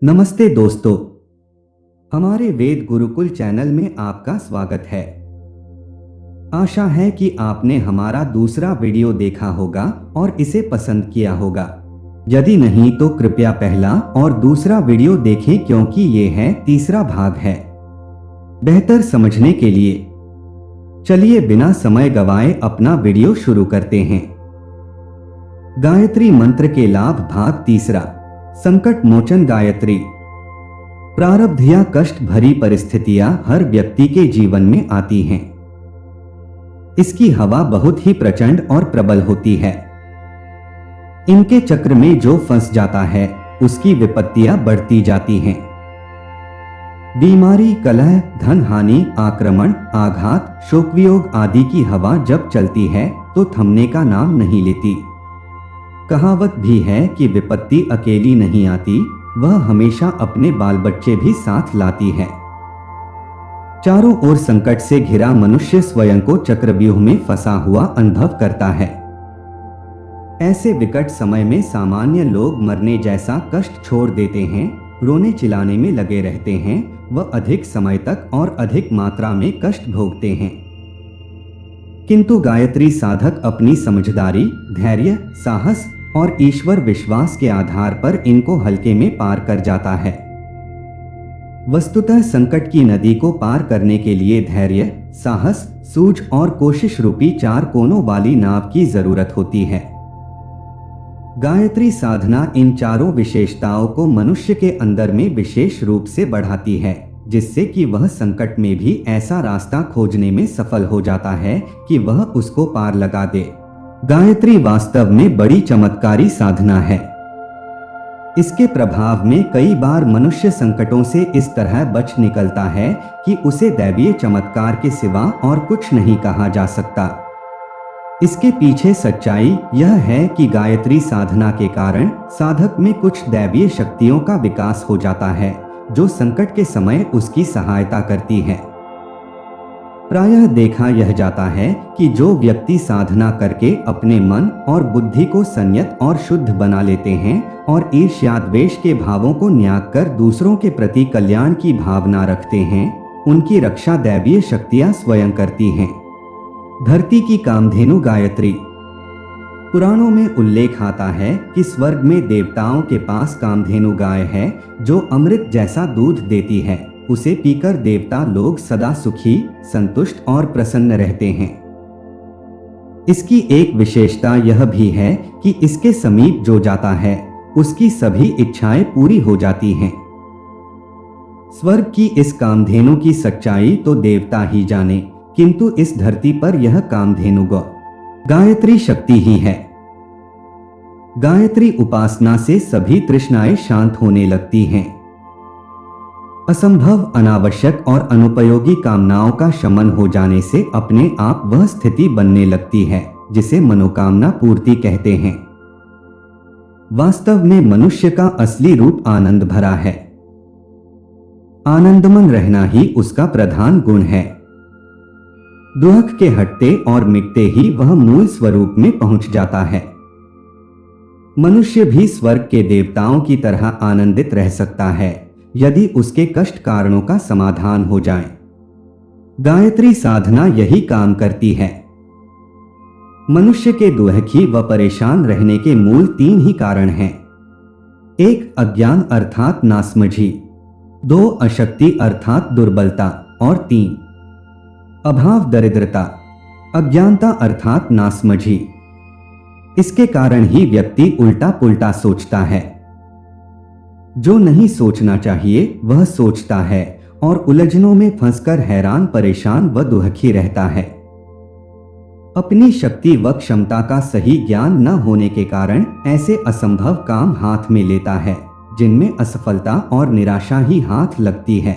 नमस्ते दोस्तों, हमारे वेद गुरुकुल चैनल में आपका स्वागत है। आशा है कि आपने हमारा दूसरा वीडियो देखा होगा और इसे पसंद किया होगा। यदि नहीं तो कृपया पहला और दूसरा वीडियो देखें क्योंकि ये है तीसरा भाग है। बेहतर समझने के लिए चलिए बिना समय गवाए अपना वीडियो शुरू करते हैं। गायत्री मंत्र के लाभ भाग तीसरा। संकट मोचन गायत्री। प्रारब्ध या कष्ट भरी परिस्थितियां हर व्यक्ति के जीवन में आती हैं। इसकी हवा बहुत ही प्रचंड और प्रबल होती है। इनके चक्र में जो फंस जाता है उसकी विपत्तियां बढ़ती जाती हैं। बीमारी, कलह, धन हानि, आक्रमण, आघात, शोकवियोग आदि की हवा जब चलती है तो थमने का नाम नहीं लेती। कहावत भी है कि विपत्ति अकेली नहीं आती, वह हमेशा अपने बाल बच्चे भी साथ लाती है। चारों ओर संकट से घिरा मनुष्य स्वयं को चक्रव्यूह में फंसा हुआ अनुभव करता है। ऐसे विकट समय में सामान्य लोग मरने जैसा कष्ट छोड़ देते हैं, रोने चिल्लाने में लगे रहते हैं, वह अधिक समय तक और अधिक मात्रा में कष्ट भोगते हैं। किंतु गायत्री साधक अपनी समझदारी, धैर्य, साहस और ईश्वर विश्वास के आधार पर इनको हल्के में पार कर जाता है। वस्तुतः संकट की नदी को पार करने के लिए धैर्य, साहस, सूझ और कोशिश रूपी चार कोनों वाली नाव की जरूरत होती है। गायत्री साधना इन चारों विशेषताओं को मनुष्य के अंदर में विशेष रूप से बढ़ाती है, जिससे कि वह संकट में भी ऐसा रास्ता खोजने में सफल हो जाता है कि वह उसको पार लगा दे। गायत्री वास्तव में बड़ी चमत्कारी साधना है। इसके प्रभाव में कई बार मनुष्य संकटों से इस तरह बच निकलता है कि उसे दैवीय चमत्कार के सिवा और कुछ नहीं कहा जा सकता। इसके पीछे सच्चाई यह है कि गायत्री साधना के कारण साधक में कुछ दैवीय शक्तियों का विकास हो जाता है, जो संकट के समय उसकी सहायता करती है। प्रायः देखा यह जाता है कि जो व्यक्ति साधना करके अपने मन और बुद्धि को संयत और शुद्ध बना लेते हैं और ईर्ष्या द्वेष के भावों को त्याग कर दूसरों के प्रति कल्याण की भावना रखते हैं, उनकी रक्षा दैवीय शक्तियां स्वयं करती हैं। धरती की कामधेनु गायत्री। पुराणों में उल्लेख आता है कि स्वर्ग में देवताओं के पास कामधेनु गाय है जो अमृत जैसा दूध देती है। उसे पीकर देवता लोग सदा सुखी, संतुष्ट और प्रसन्न रहते हैं। इसकी एक विशेषता यह भी है कि इसके समीप जो जाता है उसकी सभी इच्छाएं पूरी हो जाती हैं। स्वर्ग की इस कामधेनु की सच्चाई तो देवता ही जाने, किंतु इस धरती पर यह कामधेनु गायत्री शक्ति ही है। गायत्री उपासना से सभी तृष्णाएं शांत होने लगती हैं। असंभव, अनावश्यक और अनुपयोगी कामनाओं का शमन हो जाने से अपने आप वह स्थिति बनने लगती है जिसे मनोकामना पूर्ति कहते हैं। वास्तव में मनुष्य का असली रूप आनंद भरा है। आनंदमन रहना ही उसका प्रधान गुण है। दुख के हटते और मिटते ही वह मूल स्वरूप में पहुंच जाता है। मनुष्य भी स्वर्ग के देवताओं की तरह आनंदित रह सकता है यदि उसके कष्ट कारणों का समाधान हो जाए। गायत्री साधना यही काम करती है। मनुष्य के दुखी व परेशान रहने के मूल तीन ही कारण हैं। 1. अज्ञान अर्थात नासमझी, 2. अशक्ति अर्थात दुर्बलता और 3. अभाव दरिद्रता। अज्ञानता अर्थात नासमझी। इसके कारण ही व्यक्ति उल्टा पुल्टा सोचता है। जो नहीं सोचना चाहिए वह सोचता है और उलझनों में फंसकर हैरान, परेशान व दुखी रहता है। अपनी शक्ति व क्षमता का सही ज्ञान न होने के कारण ऐसे असंभव काम हाथ में लेता है जिनमें असफलता और निराशा ही हाथ लगती है।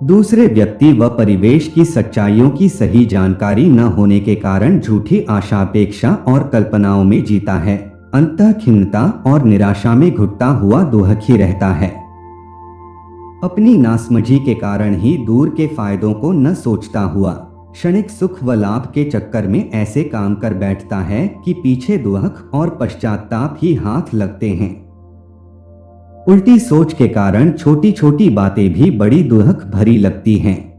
दूसरे व्यक्ति व परिवेश की सच्चाइयों की सही जानकारी न होने के कारण झूठी आशा, अपेक्षा और कल्पनाओं में जीता है। अंतः खिन्नता और निराशा में घुटता हुआ दुखी रहता है। अपनी नासमझी के कारण ही दूर के फायदों को न सोचता हुआ क्षणिक सुख व लाभ के चक्कर में ऐसे काम कर बैठता है कि पीछे दुख और पश्चाताप ही हाथ लगते हैं। उल्टी सोच के कारण छोटी छोटी बातें भी बड़ी दुख भरी लगती हैं।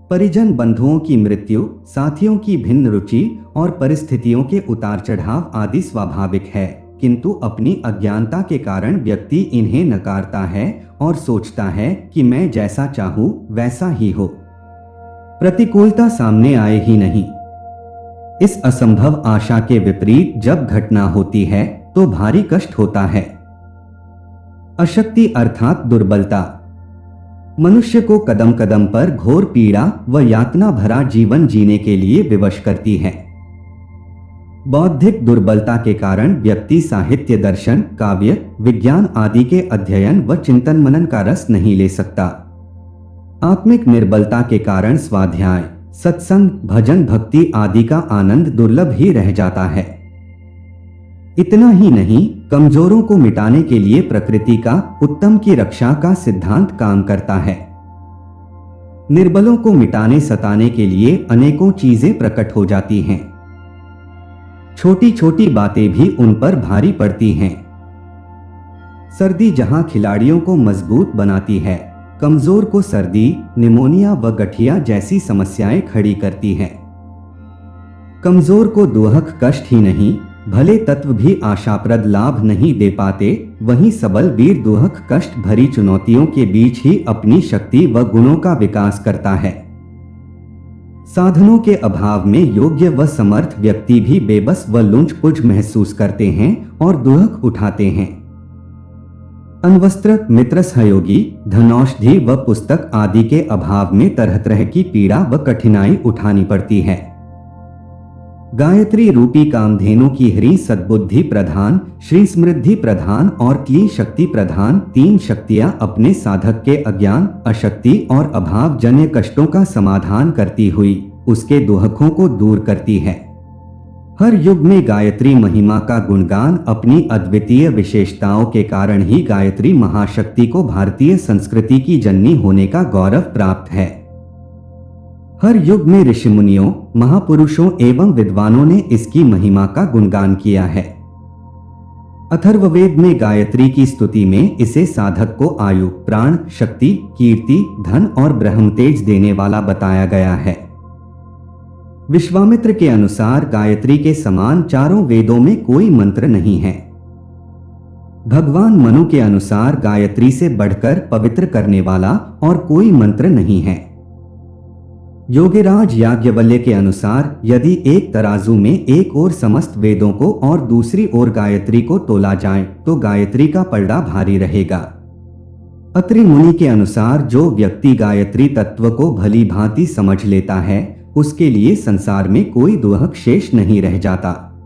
परिजन बंधुओं की मृत्यु, साथियों की भिन्न रुचि और परिस्थितियों के उतार चढ़ाव आदि स्वाभाविक है, किंतु अपनी अज्ञानता के कारण व्यक्ति इन्हें नकारता है और सोचता है कि मैं जैसा चाहूं वैसा ही हो। प्रतिकूलता सामने आए ही नहीं। इस असंभव आशा के विपरीत जब घटना होती है तो भारी कष्ट होता है। अशक्ति अर्थात दुर्बलता मनुष्य को कदम कदम पर घोर पीड़ा व यातना भरा जीवन जीने के लिए विवश करती है। बौद्धिक दुर्बलता के कारण व्यक्ति साहित्य, दर्शन, काव्य, विज्ञान आदि के अध्ययन व चिंतन मनन का रस नहीं ले सकता। आत्मिक निर्बलता के कारण स्वाध्याय, सत्संग, भजन, भक्ति आदि का आनंद दुर्लभ ही रह जाता है। इतना ही नहीं, कमजोरों को मिटाने के लिए प्रकृति का उत्तम की रक्षा का सिद्धांत काम करता है। निर्बलों को मिटाने सताने के लिए अनेकों चीजें प्रकट हो जाती हैं। छोटी छोटी बातें भी उन पर भारी पड़ती हैं। सर्दी जहां खिलाड़ियों को मजबूत बनाती है, कमजोर को सर्दी, निमोनिया व गठिया जैसी समस्याएं खड़ी करती है। कमजोर को दुहक कष्ट ही नहीं, भले तत्व भी आशाप्रद लाभ नहीं दे पाते, वहीं सबल वीर दुहक कष्ट भरी चुनौतियों के बीच ही अपनी शक्ति व गुणों का विकास करता है। साधनों के अभाव में योग्य व समर्थ व्यक्ति भी बेबस व लुंच-पुंज महसूस करते हैं और दुहक उठाते हैं। अण्वस्त्र, मित्र सहयोगी, धनौषधि व पुस्तक आदि के अभाव में तरह तरह की पीड़ा व कठिनाई उठानी पड़ती है। गायत्री रूपी कामधेनु की ह्रीं सद्बुद्धि प्रधान, श्री समृद्धि प्रधान और क्ली शक्ति प्रधान तीन शक्तियां अपने साधक के अज्ञान, अशक्ति और अभाव जन्य कष्टों का समाधान करती हुई उसके दुहकों को दूर करती है। हर युग में गायत्री महिमा का गुणगान अपनी अद्वितीय विशेषताओं के कारण ही गायत्री महाशक्ति को भारतीय संस्कृति की जननी होने का गौरव प्राप्त है। हर युग में ऋषि मुनियों, महापुरुषों एवं विद्वानों ने इसकी महिमा का गुणगान किया है। अथर्ववेद में गायत्री की स्तुति में इसे साधक को आयु, प्राण, शक्ति, कीर्ति, धन और ब्रह्म तेज देने वाला बताया गया है। विश्वामित्र के अनुसार गायत्री के समान चारों वेदों में कोई मंत्र नहीं है। भगवान मनु के अनुसार गायत्री से बढ़कर पवित्र करने वाला और कोई मंत्र नहीं है। योगीराज याज्ञवल्क्य के अनुसार यदि एक तराजू में एक ओर समस्त वेदों को और दूसरी ओर गायत्री को तोला जाए तो गायत्री का पलड़ा भारी रहेगा। अत्रि मुनि के अनुसार जो व्यक्ति गायत्री तत्व को भली भांति समझ लेता है उसके लिए संसार में कोई दुहक शेष नहीं रह जाता।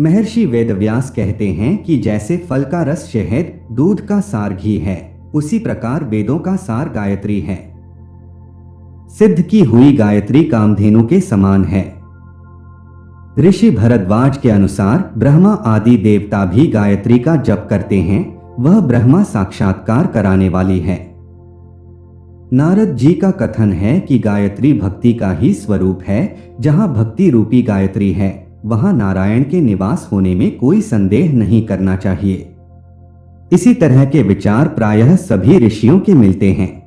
महर्षि वेदव्यास कहते हैं कि जैसे फल का रस शहद, दूध का सार घी है, उसी प्रकार वेदों का सार गायत्री है। सिद्ध की हुई गायत्री कामधेनु के समान है। ऋषि भरद्वाज के अनुसार ब्रह्मा आदि देवता भी गायत्री का जप करते हैं, वह ब्रह्मा साक्षात्कार कराने वाली है। नारद जी का कथन है कि गायत्री भक्ति का ही स्वरूप है। जहां भक्ति रूपी गायत्री है वहां नारायण के निवास होने में कोई संदेह नहीं करना चाहिए। इसी तरह के विचार प्रायः सभी ऋषियों के मिलते हैं।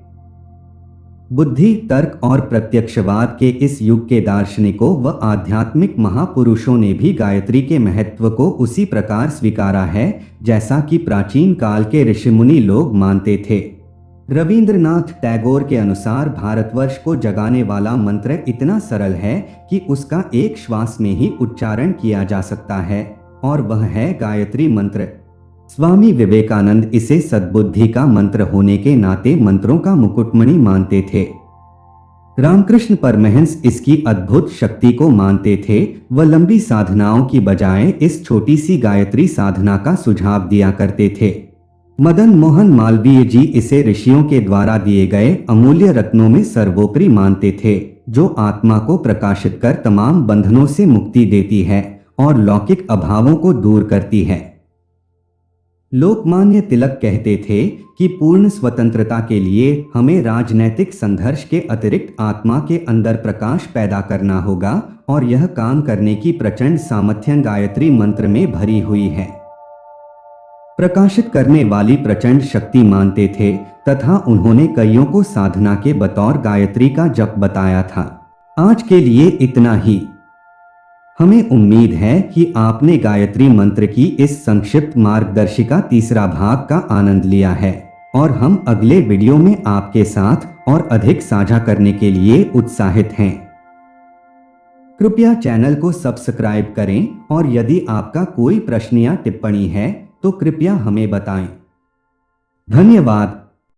बुद्धि, तर्क और प्रत्यक्षवाद के इस युग के दार्शनिकों व आध्यात्मिक महापुरुषों ने भी गायत्री के महत्व को उसी प्रकार स्वीकारा है जैसा कि प्राचीन काल के ऋषिमुनि लोग मानते थे। रविंद्रनाथ टैगोर के अनुसार भारतवर्ष को जगाने वाला मंत्र इतना सरल है कि उसका एक श्वास में ही उच्चारण किया जा सकता है और वह है गायत्री मंत्र। स्वामी विवेकानंद इसे सद्बुद्धि का मंत्र होने के नाते मंत्रों का मुकुटमणि मानते थे। रामकृष्ण परमहंस इसकी अद्भुत शक्ति को मानते थे व लंबी साधनाओं की बजाय इस छोटी सी गायत्री साधना का सुझाव दिया करते थे। मदन मोहन मालवीय जी इसे ऋषियों के द्वारा दिए गए अमूल्य रत्नों में सर्वोपरि मानते थे, जो आत्मा को प्रकाशित कर तमाम बंधनों से मुक्ति देती है और लौकिक अभावों को दूर करती है। लोकमान्य तिलक कहते थे कि पूर्ण स्वतंत्रता के लिए हमें राजनैतिक संघर्ष के अतिरिक्त आत्मा के अंदर प्रकाश पैदा करना होगा और यह काम करने की प्रचंड सामर्थ्य गायत्री मंत्र में भरी हुई है। प्रकाशित करने वाली प्रचंड शक्ति मानते थे तथा उन्होंने कईयों को साधना के बतौर गायत्री का जप बताया था। आज के लिए इतना ही। हमें उम्मीद है कि आपने गायत्री मंत्र की इस संक्षिप्त मार्गदर्शिका तीसरा भाग का आनंद लिया है और हम अगले वीडियो में आपके साथ और अधिक साझा करने के लिए उत्साहित हैं। कृपया चैनल को सब्सक्राइब करें और यदि आपका कोई प्रश्न या टिप्पणी है तो कृपया हमें बताएं। धन्यवाद।